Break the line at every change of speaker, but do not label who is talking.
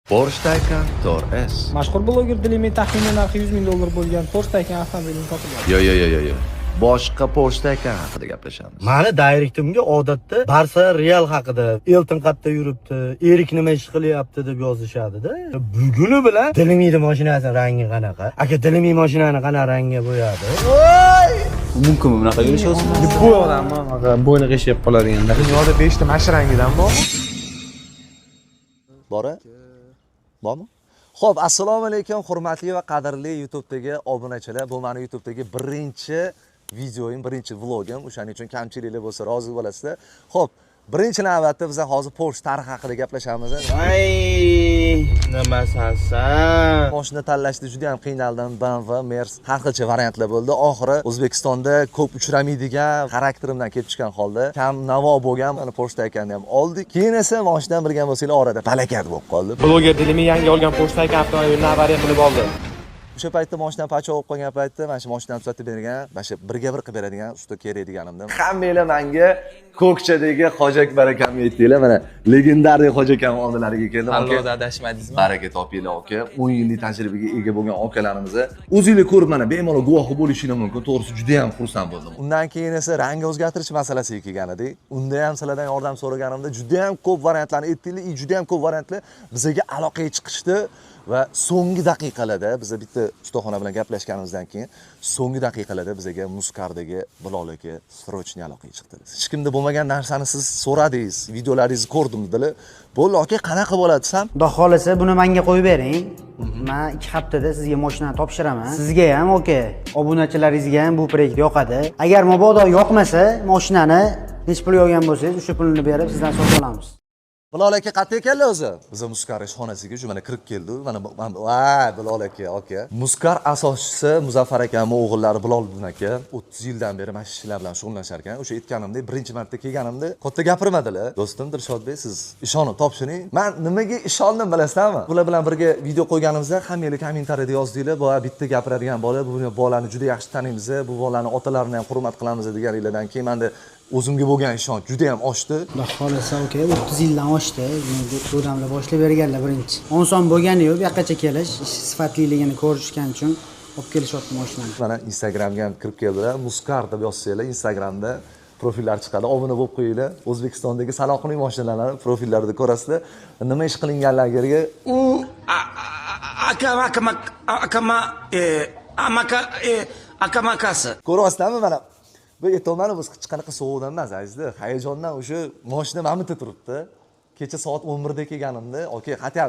Porsche Taycan Tour S.
Mashhur bloger Dilimi taxminan narxi 100 ming dollar bo'lgan Porsche Taycan avtomobilini sotib oldi.
Yo. Boshqa Porsche Taycan haqida gaplashamiz.
Mani direktimga odatda Barsa Real haqida, Elton qayerda yuribdi, Erik nima ish qilyapti deb yozishadi-da. Buguni bilan Dilimiyning mashinasi rangi qanaqa? Aka Dilimiy mashinani qanaqa rangga bo'yadi? Voy!
Mumkinmi bunaqa yurishyapsiz?
Bu odammi? Bo'yni qiyshab qoladigan.
Dunyoda 5 ta mashina rangidan bormi?
Bora? Bormi? Xo'p, assalomu alaykum, hurmatli va qadrli YouTube'dagi obunachilar. Bu meni YouTube'dagi birinchi videoyim, birinchi vlogim. O'shaning uchun kamchiliklar bo'lsa rozi bo'lasizlar. Xo'p, birinchi navbatda biz hozir Porsche tarixi haqida gaplashamiz.
Voy! Nima sansan?
Mashina tanlashda juda ham qiynaldim. BMW, Merz har xilcha variantlar bo'ldi. Oxiri O'zbekistonda ko'p uchramaydigan xarakterimdan kelib chiqqan holda kam navo bo'lgan mana Porsche Taycanni ham oldik. Keyin esa mashinadan bilgan bo'lsanglar orada palakat bo'lib qoldi.
Bloger Dilimi yangi olgan Porsche Taycan avtomobilini avariya qilib oldi.
O'sha paytda mashina pacha bo'lib qolgan paytda mana shu mashinani tuzatib bergan, mana shu birga bir qilib beradigan usta kerak deganimda. Hammanglar menga ko'kchadagi Hoji Akbar akamni aytdinglar. Mana legendarniy Hoji akam oldilariga keldim.
Tanlovda adashmadingizmi?
Baraka topinglar aka. 10 yillik tajribaga ega bo'lgan akalarimiz. O'zingizlar ko'rib mana bemalol guvohi bo'lishinglar mumkin. To'g'risi juda ham xursand bo'ldim. Undan keyin esa rang o'zgartirish masalasiga kelgan edik. Unda ham sizlardan yordam so'raganimda juda ham ko'p variantlarni aytdinglar. Juda ham ko'p variantlar bizga aloqaga chiqishdi. Va so'nggi daqiqalarda biz bitta ustaxona bilan gaplashganimizdan keyin so'nggi daqiqalarda bizga Muskardagi Bilol aka srochniy aloqaga chiqdi. Hech kimda bo'lmagan narsani siz so'radingiz, videolaringizni ko'rdim dedilar. Bo'ldi aka, qanaqa bo'ladi desam,
Xudo xolasa buni menga qo'yib bering. Men 2 haftada sizga mashinani topshiraman. Sizga ham aka, obunachilaringizga ham bu proyekt yoqadi. Agar mabodo yoqmasa, mashinani nech pul yo'gan bo'lsangiz, o'sha pulni berib sizdan sotib olamiz.
Bilol aka qayerda ekanlar o'zi? Biz Muskar ishxonasiga shu mana kirib keldi. Mana va Bilol aka. Muskar asoschisi Muzaffar akamning o'g'illari Bilol aka 30 yildan beri mana shu ishlar bilan shug'ullanishar ekan. O'sha aytganimdek, birinchi marta kelganimda katta gapirmadilar. Do'stim Dilshodbek, siz ishonib topshiring. Men nimaga ishondim bilasizmi? Ular bilan birga video qo'yganimizda hammanglar kommentariyada yozdinglar, "Bu bitta gapiradigan bola, bu bolani juda yaxshi taniymiz, bu bolani otalarini ham hurmat qilamiz" deganinglardan keyin menda o'zimga bo'lgan ishonch juda ham oshdi.
Xudo xolasa aka, 30 yildan oshdi. Bu damlar boshlab berganlar birinchi. Oson bo'lgani yo'q, bu yoqqacha kelish, ish sifatliligini ko'rishgan uchun olib kelishyapti mashinani.
Mana Instagramga ham kirib keldilar. Muskar deb yozsanglar Instagramda profillar chiqadi. Obuna bo'lib qo'yinglar. O'zbekistondagi sanoqli mashinalarni profillarida ko'rasizlar. Nima ish qilinganlariga
akamakasi.
Ko'ryapsizlarmi mana? Bu aytolmani biz hech qanaqa sovuqdan emas, azizlar. Hayajondan o'sha mashina mamita turibdi. Kecha soat 11 da kelganimda, aka, xatya